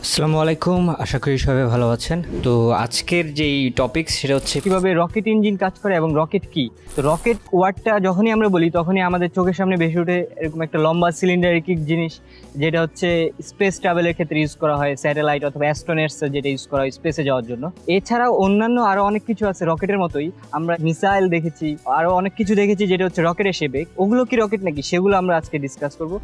আসসালামু আলাইকুম, আশা করি সবাই ভালো আছেন। তো আজকের যেই টপিক সেটা হচ্ছে কিভাবে রকেট ইঞ্জিন কাজ করে এবং রকেট কি। তো রকেট ওয়ার্ডটা যখনই আমরা বলি তখনই আমাদের চোখের সামনে ভেসে ওঠে এরকম একটা লম্বা সিলিন্ডারিক জিনিস, যেটা হচ্ছে স্পেস ট্রাভেলের ক্ষেত্রে ইউজ করা হয়, স্যাটেলাইট অথবা অ্যাস্ট্রোনটস যেটা ইউজ করা হয় স্পেসে যাওয়ার জন্য। এছাড়াও অন্যান্য আরো অনেক কিছু আছে রকেটের মতোই, আমরা মিসাইল দেখেছি, আরো অনেক কিছু দেখেছি যেটা হচ্ছে রকেটের শেপে। ওগুলো কি রকেট নাকি, সেগুলো আমরা আজকে ডিসকাস করবো।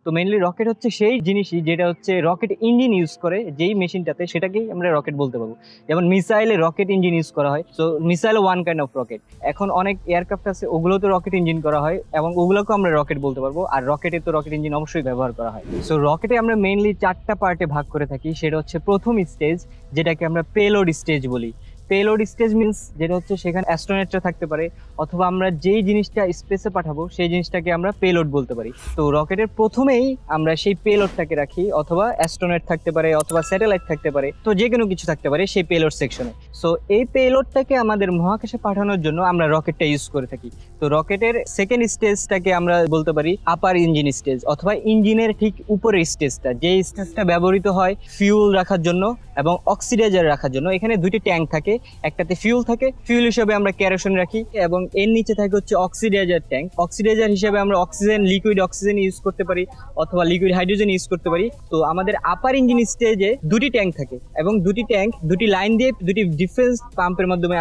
তো মেইনলি রকেট হচ্ছে সেই জিনিসই যেটা হচ্ছে রকেট ইঞ্জিন ইউজ করে, যেই মেশিনটাতে, সেটাকেই আমরা রকেট বলতে পারবো। যেমন মিসাইলে রকেট ইঞ্জিন ইউজ করা হয়, তো missile one kind of rocket. এখন অনেক এয়ারক্রাফট আছে, ওগুলোতে রকেট ইঞ্জিন করা হয় এবং ওগুলোকেও আমরা রকেট বলতে পারবো। আর রকেটে তো রকেট ইঞ্জিন অবশ্যই ব্যবহার করা হয়। সো রকেটে আমরা মেইনলি চারটা পার্টে ভাগ করে থাকি। সেটা হচ্ছে প্রথম স্টেজ, যেটাকে আমরা পেলোড স্টেজ বলি। পেলোড স্টেজ মিন্স যেটা হচ্ছে সেখানে অ্যাস্ট্রোনটরা থাকতে পারে, অথবা আমরা যেই জিনিসটা স্পেসে পাঠাবো সেই জিনিসটাকে আমরা পেলোড বলতে পারি। তো রকেটের প্রথমেই আমরা সেই পেলোডটাকে রাখি, অথবা অ্যাস্ট্রোনট থাকতে পারে, অথবা স্যাটেলাইট থাকতে পারে, তো যে কোনো কিছু থাকতে পারে সেই পেলোড সেকশনে। সো এই পেলোডটাকে আমাদের মহাকাশে পাঠানোর জন্য আমরা রকেটটা ইউজ করে থাকি। তো রকেটের সেকেন্ড স্টেজটাকে আমরা বলতে পারি আপার ইঞ্জিন স্টেজ, অথবা ইঞ্জিনের ঠিক উপরের স্টেজটা, যে স্টেজটা ব্যবহৃত হয় ফিউল রাখার জন্য এবং অক্সিডাইজার রাখার জন্য। এখানে দুইটি ট্যাঙ্ক থাকে, একটাতে ফিউল থাকে, ফিউল হিসেবে আমরা কেরোসিন রাখি, এবং এর নিচে থাকে হচ্ছে অক্সিডাইজার ট্যাঙ্ক। অক্সিডাইজার হিসেবে আমরা অক্সিজেন, লিকুইড অক্সিজেন ইউজ করতে পারি, অথবা লিকুইড হাইড্রোজেন ইউজ করতে পারি। তো আমাদের আপার ইঞ্জিন স্টেজে দুটি ট্যাঙ্ক থাকে, এবং দুটি ট্যাঙ্ক দুটি লাইন দিয়ে দুটি ডিফেন্স পাম্পের মাধ্যমে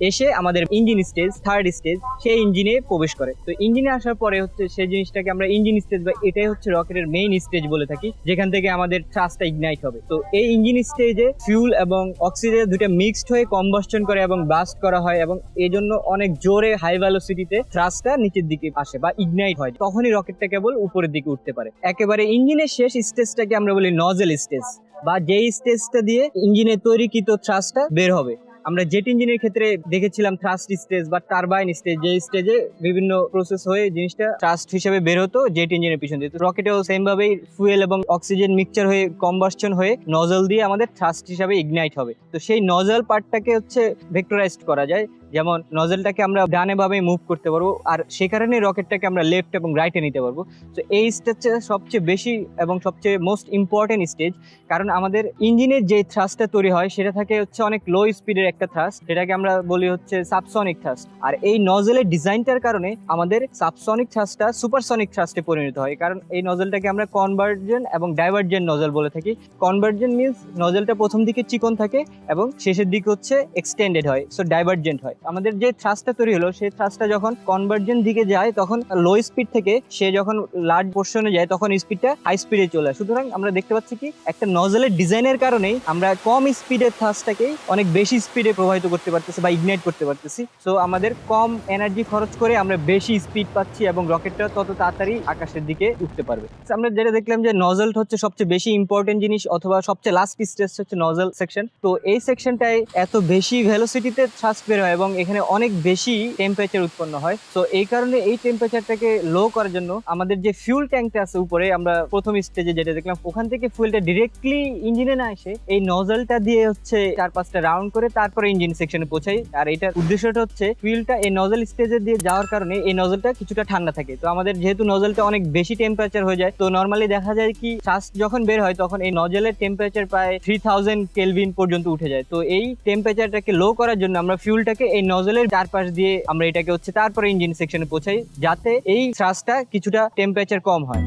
এসে আমাদের ইঞ্জিন স্টেজ, থার্ড স্টেজ, সেই ইঞ্জিনে প্রবেশ করে। তো ইঞ্জিনে আসার পরে হচ্ছে সেই জিনিসটাকে আমরা ইঞ্জিন স্টেজ, বা এটাই হচ্ছে রকেটের মেইন স্টেজ বলে থাকি, যেখান থেকে আমাদের থ্রাস্টটা ইগনাইট হবে। তো এই ইঞ্জিন স্টেজে ফিউল এবং অক্সিজেন দুটো মিক্সড হয়ে কম্বাসশন করে এবং ব্লাস্ট করা হয়, এবং এই জন্য অনেক জোরে হাই ভেলোসিটিতে থ্রাস্টটা নিচের দিকে আসে বা ইগনাইট হয়, তখনই রকেটটা কেবল উপরের দিকে উঠতে পারে। একেবারে ইঞ্জিনের শেষ স্টেজটাকে আমরা বলি নজেল স্টেজ, বা যেই স্টেজটা দিয়ে ইঞ্জিনের তৈরিকৃত থ্রাস্টটা বের হবে। আমরা জেট ইঞ্জিনের ক্ষেত্রে দেখেছিলাম থ্রাস্ট স্টেজ বা টারবাইন স্টেজ, যে স্টেজে বিভিন্ন প্রসেস হয়ে জিনিসটা থ্রাস্ট হিসেবে বের হতো জেট ইঞ্জিনের পিছন দিয়ে। তো রকেটেও সেম ভাবেই ফুয়েল এবং অক্সিজেন মিক্সচার হয়ে কম্বাসশন হয়ে নজল দিয়ে আমাদের থ্রাস্ট হিসাবে ইগনাইট হবে। তো সেই নজল পার্টটাকে হচ্ছে ভেক্টরাইজড করা যায়, যেমন নজলটাকে আমরা ডানে ভাবে মুভ করতে পারবো, আর সে কারণে রকেটটাকে আমরা লেফট এবং রাইটে নিতে পারবো। তো এই স্টেজটা সবচেয়ে বেশি এবং সবচেয়ে মোস্ট ইম্পর্টেন্ট স্টেজ, কারণ আমাদের ইঞ্জিনের যে থ্রাস্টটা তৈরি হয় সেটা থাকে হচ্ছে অনেক লো স্পিডের একটা থ্রাস্ট, যেটাকে আমরা বলি হচ্ছে সাবসনিক থ্রাস্ট। আর এই নজলের ডিজাইনটার কারণে আমাদের সাবসনিক থ্রাস্টটা সুপারসনিক থ্রাস্টে পরিণত হয়, কারণ এই নজলটাকে আমরা কনভার্জেন্ট এবং ডাইভার্জেন্ট নজল বলে থাকি। কনভার্জেন্ট মিন্স নজলটা প্রথম দিকে চিকন থাকে এবং শেষের দিকে হচ্ছে এক্সটেন্ডেড হয়, সো ডাইভার্জেন্ট হয়। আমাদের যে থ্রাস্টটা তৈরি হলো সেই থ্রাস্টটা যখন কনভার্জেন্ট দিকে যায়, তখন লো স্পিড থেকে সে যখন লার্জ পোর্শনে যায় তখন স্পিডটা হাই স্পিডে চলে আসে। সুতরাং আমরা দেখতে পাচ্ছি কি একটা নজলের ডিজাইনের কারণেই আমরা কম স্পিডের থ্রাস্টটাকেই অনেক বেশি স্পিডে প্রবাহিত করতে পারতেছি বা ইগনাইট করতে পারতেছি। সো আমাদের কম এনার্জি খরচ করে আমরা বেশি স্পিড পাচ্ছি এবং রকেটটা তত তাড়াতাড়ি আকাশের দিকে উঠতে পারবে। আমরা যেটা দেখলাম যে নজল হচ্ছে সবচেয়ে বেশি ইম্পর্টেন্ট জিনিস, অথবা সবচেয়ে লাস্ট স্টেজ হচ্ছে নজল সেকশন। তো এই সেকশনটায় এত বেশি ভেলোসিটিতে থ্রাস্ট বের হয় এবং এখানে অনেক বেশি টেম্পারেচার উৎপন্ন হয়। তো এই কারণে এই টেম্পারেচারটাকে লো করার জন্য আমাদের যে ফিউল ট্যাঙ্কটা আছে উপরে, আমরা প্রথম স্টেজে যেটা দেখলাম, ওখান থেকে ফুয়েলটা ডিরেক্টলি ইঞ্জিনে না এসে এই নজলটা দিয়ে হচ্ছে 4-5টা রাউন্ড করে তারপরে ইঞ্জিন সেকশনে পৌঁছাই। আর এটার উদ্দেশ্যটা হচ্ছে ফুয়েলটা এই নজল স্টেজে দিয়ে যাওয়ার কারণে এই নজলটা কিছুটা ঠান্ডা থাকে। তো আমাদের যেহেতু নজলটা অনেক বেশি টেম্পারেচার হয়ে যায়, তো নর্মালি দেখা যায় কি থ্রাস্ট যখন বের হয় তখন এই নজলের টেম্পারেচার প্রায় 3000 কেলভিন পর্যন্ত উঠে যায়। তো এই টেম্পারেচারটাকে লো করার জন্য আমরা ফিউলটাকে এই নজলের চারপাশ দিয়ে আমরা এটাকে হচ্ছে তারপরে ইঞ্জিন সেকশনে পৌঁছাই, যাতে এই থ্রাস্টটা কিছুটা টেম্পারেচার কম হয়।